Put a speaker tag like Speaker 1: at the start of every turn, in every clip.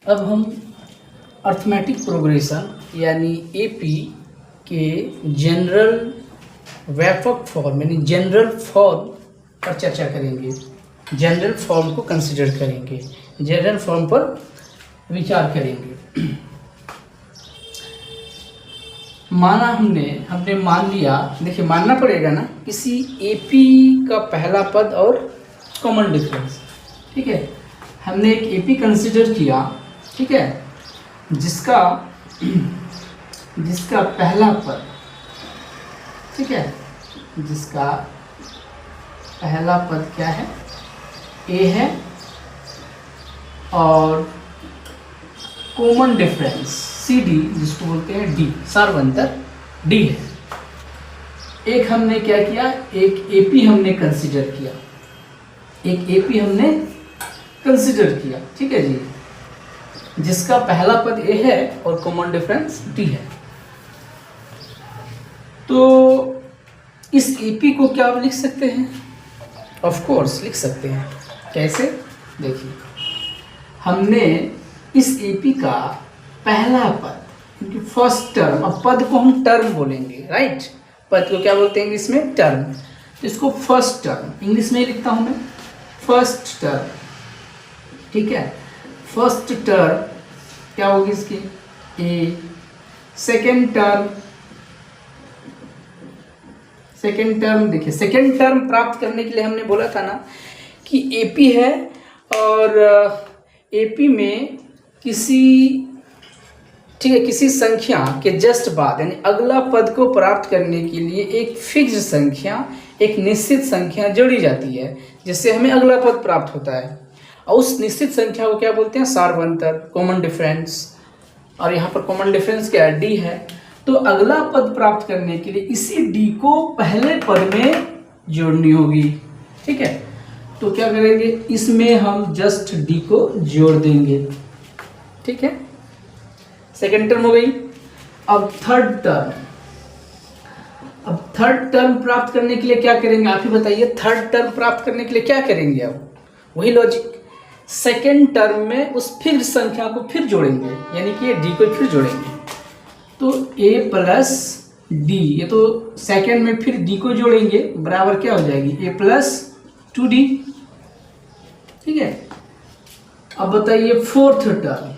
Speaker 1: अब हम arithmetic progression यानी एपी के जनरल व्यापक फॉर्म यानी जनरल फॉर्म पर चर्चा करेंगे। जनरल फॉर्म को कंसिडर करेंगे, जनरल फॉर्म पर विचार करेंगे। माना हमने मान लिया, देखिए मानना पड़ेगा ना, किसी एपी का पहला पद और कॉमन डिफरेंस। ठीक है, हमने एक एपी कंसिडर किया, ठीक है, जिसका पहला पद, ठीक है, जिसका पहला पद क्या है, ए है, और कॉमन डिफरेंस सी डी, जिसको बोलते हैं डी, सार्वंतर डी है। एक हमने क्या किया, एक एपी हमने कंसिडर किया, एक एपी हमने कंसिडर किया, ठीक है जी, जिसका पहला पद ए है और कॉमन डिफरेंस डी है। तो इस एपी को क्या आप लिख सकते हैं? ऑफ कोर्स लिख सकते हैं। कैसे? देखिए, हमने इस एपी का पहला पद, क्योंकि फर्स्ट टर्म, अब पद को हम टर्म बोलेंगे, राइट, पद को क्या बोलते हैं इंग्लिश में? टर्म। तो इसको फर्स्ट टर्म, इंग्लिश में लिखता हूं मैं, फर्स्ट टर्म, ठीक है, फर्स्ट टर्म क्या होगी इसकी? ए। सेकेंड टर्म, देखिए सेकेंड टर्म प्राप्त करने के लिए हमने बोला था ना कि एपी है और एपी में किसी, ठीक है, किसी संख्या के जस्ट बाद यानी अगला पद को प्राप्त करने के लिए एक फिक्स संख्या, एक निश्चित संख्या जोड़ी जाती है, जिससे हमें अगला पद प्राप्त होता है। और उस निश्चित संख्या को क्या बोलते हैं? सार्वंतर, कॉमन डिफरेंस। और यहाँ पर कॉमन डिफरेंस क्या है? डी है। तो अगला पद प्राप्त करने के लिए इसी डी को पहले पद में जोड़नी होगी, ठीक है। तो क्या करेंगे, इसमें हम जस्ट डी को जोड़ देंगे, ठीक है। सेकेंड टर्म हो गई। अब थर्ड टर्म प्राप्त करने के लिए क्या करेंगे, आप ही बताइए। थर्ड टर्म प्राप्त करने के लिए क्या करेंगे? अब वही लॉजिक, सेकेंड टर्म में उस फिक्स्ड संख्या को फिर जोड़ेंगे, यानी कि डी को फिर जोड़ेंगे। तो a प्लस डी, ये तो सेकेंड में फिर डी को जोड़ेंगे, बराबर क्या हो जाएगी? a प्लस 2d, ठीक है। अब बताइए फोर्थ टर्म,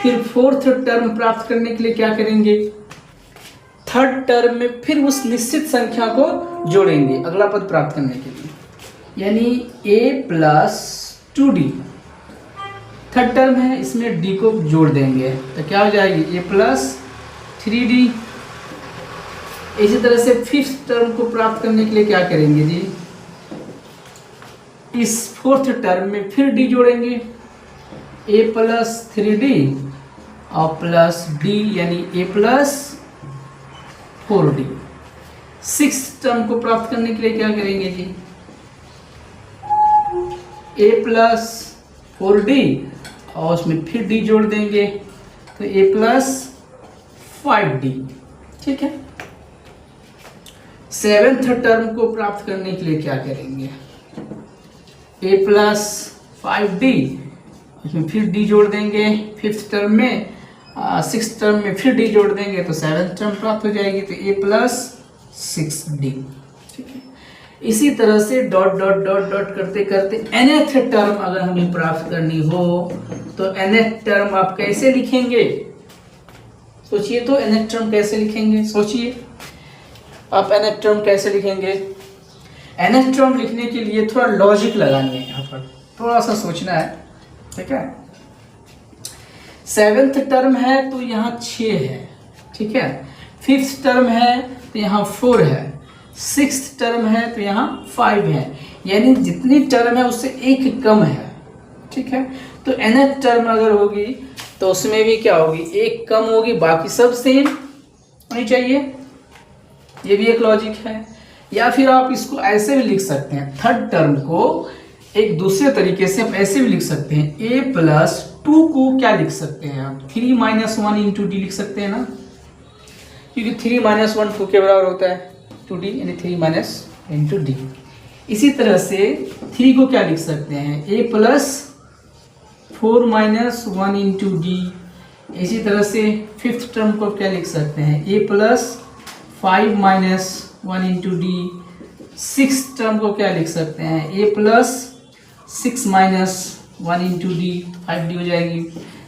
Speaker 1: फिर फोर्थ टर्म प्राप्त करने के लिए क्या करेंगे? थर्ड टर्म में फिर उस निश्चित संख्या को जोड़ेंगे अगला पद प्राप्त करने के लिए, यानी a plus 2d। Third term है, इसमें d को जोड़ देंगे तो क्या हो जाएगी? a plus 3d। इसी तरह से फिफ्थ टर्म को प्राप्त करने के लिए क्या करेंगे जी? इस फोर्थ टर्म में फिर d जोड़ेंगे, a प्लस 3d और प्लस d, यानी a plus 4d। Six term को प्राप्त करने के लिए क्या करेंगे जी? a प्लस 4d और उसमें फिर d जोड़ देंगे तो a प्लस 5d, ठीक है। सेवेंथ टर्म को प्राप्त करने के लिए क्या करेंगे? a प्लस 5d, उसमें फिर d जोड़ देंगे फिफ्थ टर्म में, सिक्स टर्म में फिर d जोड़ देंगे तो सेवेंथ टर्म प्राप्त हो जाएगी, तो a प्लस 6d, ठीक है। इसी तरह से डॉट डॉट डॉट डॉट करते करते nth टर्म अगर हमें प्राप्त करनी हो तो nth टर्म आप कैसे लिखेंगे? सोचिए तो nth टर्म कैसे लिखेंगे? सोचिए आप nth टर्म कैसे लिखेंगे? nth टर्म लिखने के लिए थोड़ा लॉजिक लगानी है, यहाँ पर थोड़ा सा सोचना है, ठीक है। सेवेंथ टर्म है तो यहाँ 6 है, ठीक है। फिफ्थ टर्म है तो यहाँ 4 है, सिक्स्थ टर्म है तो यहाँ 5 है, यानी जितनी टर्म है उससे एक कम है, ठीक है। तो nth टर्म अगर होगी तो उसमें भी क्या होगी? एक कम होगी, बाकी सब सेम होनी चाहिए। ये भी एक लॉजिक है। या फिर आप इसको ऐसे भी लिख सकते हैं, थर्ड टर्म को एक दूसरे तरीके से आप ऐसे भी लिख सकते हैं, a प्लस 2 को क्या लिख सकते हैं आप? 3 माइनस 1 इंटू डी लिख सकते हैं ना, क्योंकि 3 माइनस 1 2 के बराबर होता है 2d, यानी 3 माइनस इंटू डी। इसी तरह से 3 को क्या लिख सकते हैं? a plus 4 minus 1 into D. इसी तरह से फिफ्थ टर्म को क्या लिख सकते हैं, a plus 5 minus 1 into d. Six term को क्या लिख सकते हैं, a plus 6 minus 1 into d, 5d हो जाएगी।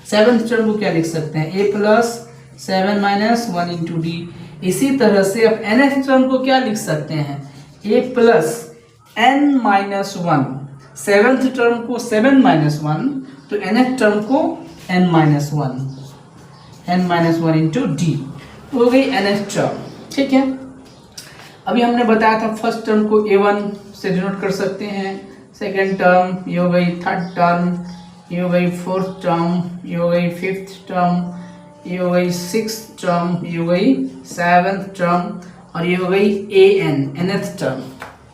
Speaker 1: सेवन्थ टर्म को क्या लिख सकते हैं, a plus 7 minus 1 into D. इसी तरह से अब nth टर्म को क्या लिख सकते हैं, a plus n minus 1। Seventh term को 7 माइनस 1, तो nth टर्म को n माइनस 1 इंटू डी हो गई nth टर्म। ठीक है, अभी हमने बताया था फर्स्ट टर्म को a1 से डिनोट कर सकते हैं, सेकेंड टर्म ये हो गई, थर्ड टर्म ये हो गई, फोर्थ टर्म ये हो गई, फिफ्थ टर्म ये हो गई, सिक्स्थ टर्म ये हो गई, सेवन्थ टर्म और ये हो गई nth टर्म।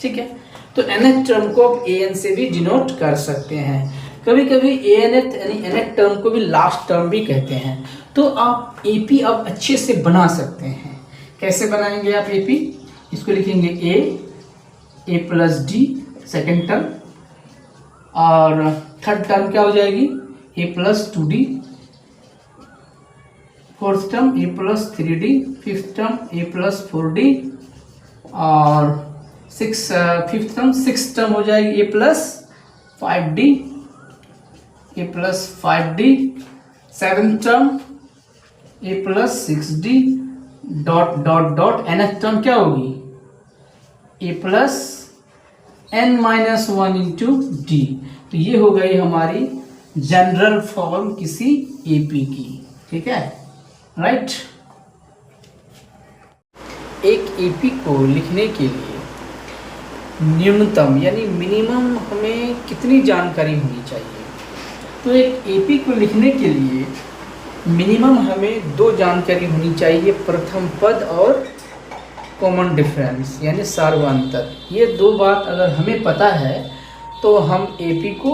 Speaker 1: ठीक है, तो nth टर्म को आप an से भी डिनोट कर सकते हैं। कभी कभी anth यानी nth टर्म को भी लास्ट टर्म भी कहते हैं। तो आप AP अब अच्छे से बना सकते हैं। कैसे बनाएंगे आप AP, इसको लिखेंगे a plus D second term, और थर्ड टर्म क्या हो जाएगी, a plus 2d, fourth term a plus 3d, fifth term a plus 4d, और फिफ्थ टर्म सिक्स टर्म हो जाएगी a plus 5d, seventh term a plus 6d, dot dot dot nth term क्या होगी, a plus n minus 1 into D. तो ये हो गई हमारी जनरल फॉर्म किसी AP की। ठीक है, राइट। एक AP को लिखने के लिए न्यूनतम यानी मिनिमम हमें कितनी जानकारी होनी चाहिए, तो एक AP को लिखने के लिए मिनिमम हमें दो जानकारी होनी चाहिए, प्रथम पद और कॉमन डिफरेंस यानी सार्वअंतर। ये दो बात अगर हमें पता है तो हम AP को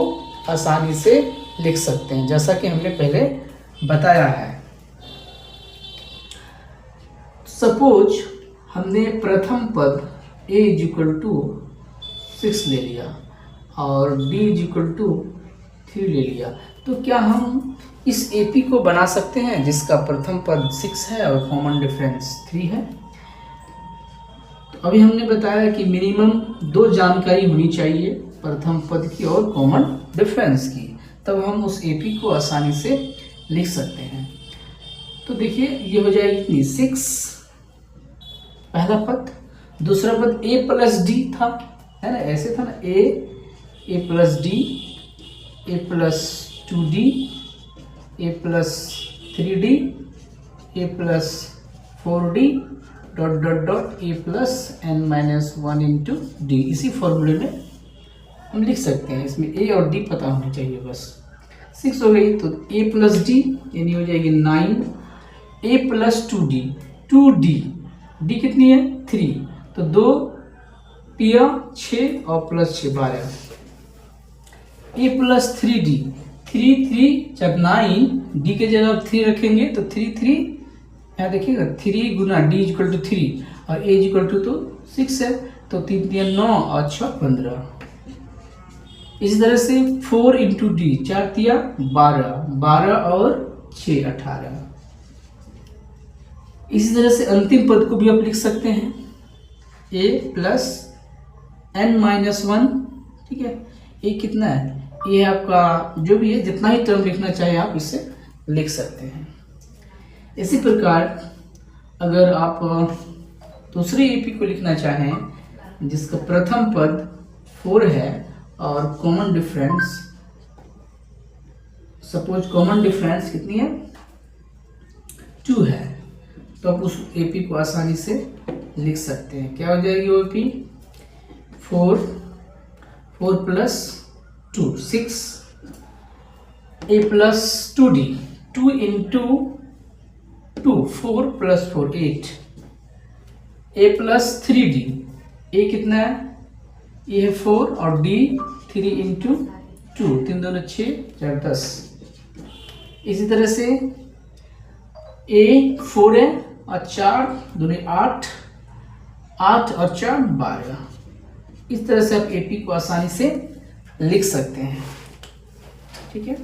Speaker 1: आसानी से लिख सकते हैं, जैसा कि हमने पहले बताया है। सपोज हमने प्रथम पद a = 6 ले लिया और d = 3 ले लिया, तो क्या हम इस AP को बना सकते हैं जिसका प्रथम पद 6 है और कॉमन डिफरेंस 3 है। तो अभी हमने बताया कि मिनिमम दो जानकारी होनी चाहिए, प्रथम पद की और कॉमन डिफरेंस की, तब हम उस AP को आसानी से लिख सकते हैं। तो देखिए ये हो जाएगी इतनी 6 पहला पद, दूसरा पद a प्लस डी था, है ना, ऐसे था ना, a plus D, a plus 2d, a plus 3d, a plus 4d, dot dot dot a plus n minus 1 into D. इसी फॉर्मूले में हम लिख सकते हैं, इसमें a और d पता होनी चाहिए बस। 6 हो गई तो a प्लस डी यानी हो जाएगी 9, a plus 2d, 2d, d कितनी है 3, तो 2 पिया 6 और प्लस 6 12, a प्लस 3d, 3 3 जब 9, d के जगह 3 रखेंगे तो 3 3 यहाँ देखिएगा 3 गुना d = 3 और a = 6 है, तो 3 3 9 और 6 15। इसी तरह से 4 इंटू डी, 4 3 12, 12 और 6 18। इसी तरह से अंतिम पद को भी आप लिख सकते हैं, a प्लस n माइनस 1। ठीक है, a कितना है, ये आपका जो भी है, जितना ही टर्म लिखना चाहे आप इसे लिख सकते हैं। इसी प्रकार अगर आप दूसरे AP को लिखना चाहें जिसका प्रथम पद 4 है और common difference, suppose common difference कितनी है 2 है, तो आप उस AP को आसानी से लिख सकते हैं। क्या हो जाएगी वो AP, 4 plus 2 6, a plus 2d, 2 into 2 4 plus 4 8, a plus 3d, a कितना है, ये है 4 और d 3 इंटू 2, 3 2 6 4 10। इसी तरह से a 4 है और 4 2 8, 8 और 4 12। इस तरह से आप AP को आसानी से लिख सकते हैं। ठीक है।